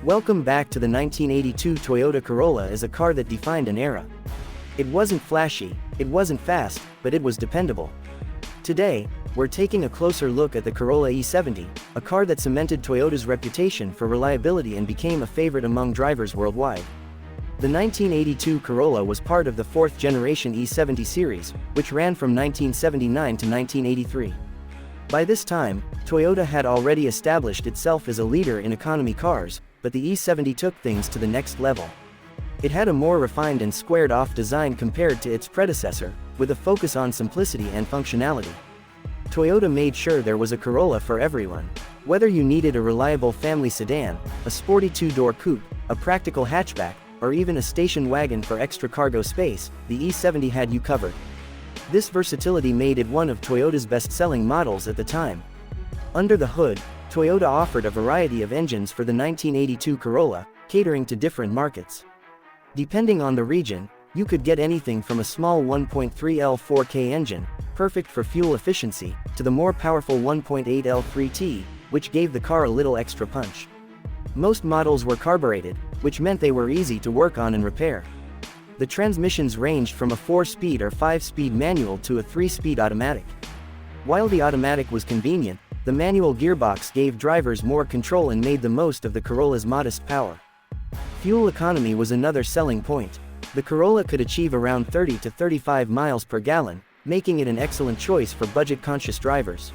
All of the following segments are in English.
Welcome back to the 1982 Toyota Corolla is a car that defined an era. It wasn't flashy, it wasn't fast, but it was dependable. Today, we're taking a closer look at the Corolla E70, a car that cemented Toyota's reputation for reliability and became a favorite among drivers worldwide. The 1982 Corolla was part of the fourth-generation E70 series, which ran from 1979 to 1983. By this time, Toyota had already established itself as a leader in economy cars, but the E70 took things to the next level. It had a more refined and squared-off design compared to its predecessor, with a focus on simplicity and functionality. Toyota made sure there was a Corolla for everyone. Whether you needed a reliable family sedan, a sporty two-door coupe, a practical hatchback, or even a station wagon for extra cargo space, the E70 had you covered. This versatility made it one of Toyota's best-selling models at the time. Under the hood, Toyota offered a variety of engines for the 1982 Corolla, catering to different markets. Depending on the region, you could get anything from a small 1.3L 4K engine, perfect for fuel efficiency, to the more powerful 1.8L 3T, which gave the car a little extra punch. Most models were carbureted, which meant they were easy to work on and repair. The transmissions ranged from a 4-speed or 5-speed manual to a 3-speed automatic. While the automatic was convenient, the manual gearbox gave drivers more control and made the most of the Corolla's modest power. Fuel economy was another selling point. The Corolla could achieve around 30 to 35 miles per gallon, making it an excellent choice for budget-conscious drivers.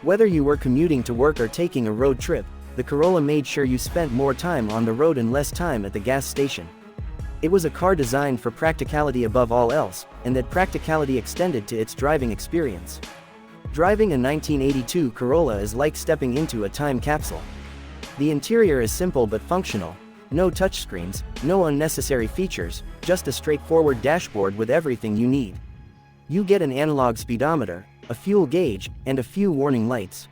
Whether you were commuting to work or taking a road trip, the Corolla made sure you spent more time on the road and less time at the gas station. It was a car designed for practicality above all else, and that practicality extended to its driving experience. Driving a 1982 Corolla is like stepping into a time capsule. The interior is simple but functional. No touchscreens, no unnecessary features, just a straightforward dashboard with everything you need. You get an analog speedometer, a fuel gauge, and a few warning lights.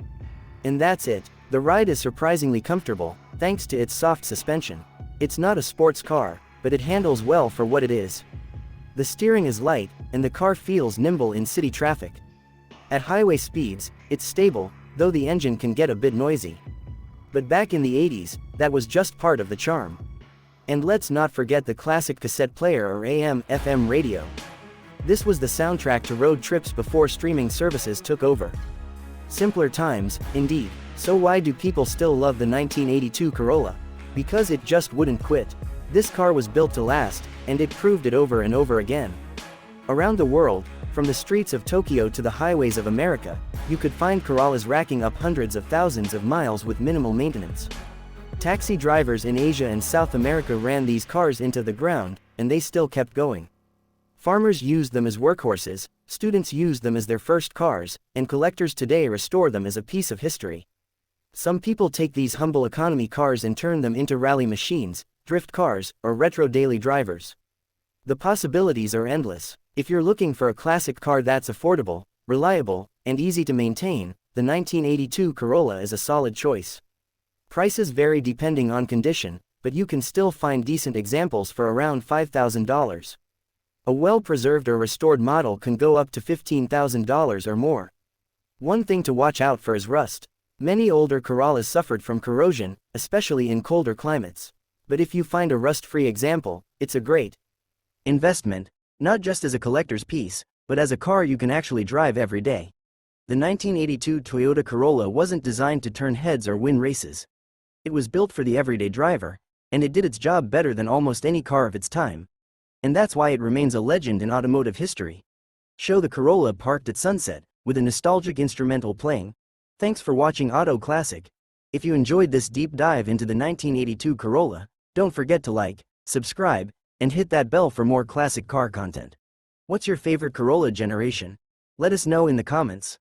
And that's it. The ride is surprisingly comfortable, thanks to its soft suspension. It's not a sports car, but it handles well for what it is. The steering is light, and the car feels nimble in city traffic. At highway speeds, it's stable, though the engine can get a bit noisy. But back in the 80s, that was just part of the charm. And let's not forget the classic cassette player or AM/FM radio. This was the soundtrack to road trips before streaming services took over. Simpler times, indeed. So why do people still love the 1982 Corolla? Because it just wouldn't quit. This car was built to last, and it proved it over and over again. Around the world, from the streets of Tokyo to the highways of America, you could find Corollas racking up hundreds of thousands of miles with minimal maintenance. Taxi drivers in Asia and South America ran these cars into the ground, and they still kept going. Farmers used them as workhorses, students used them as their first cars, and collectors today restore them as a piece of history. Some people take these humble economy cars and turn them into rally machines, drift cars, or retro daily drivers. The possibilities are endless. If you're looking for a classic car that's affordable, reliable, and easy to maintain, the 1982 Corolla is a solid choice. Prices vary depending on condition, but you can still find decent examples for around $5,000. A well-preserved or restored model can go up to $15,000 or more. One thing to watch out for is rust. Many older Corollas suffered from corrosion, especially in colder climates. But if you find a rust-free example, it's a great investment, not just as a collector's piece, but as a car you can actually drive every day. The 1982 Toyota Corolla wasn't designed to turn heads or win races. It was built for the everyday driver, and it did its job better than almost any car of its time. And that's why it remains a legend in automotive history. Show the Corolla parked at sunset, with a nostalgic instrumental playing. Thanks for watching Auto Classic. If you enjoyed this deep dive into the 1982 Corolla, don't forget to like, subscribe, and hit that bell for more classic car content. What's your favorite Corolla generation? Let us know in the comments.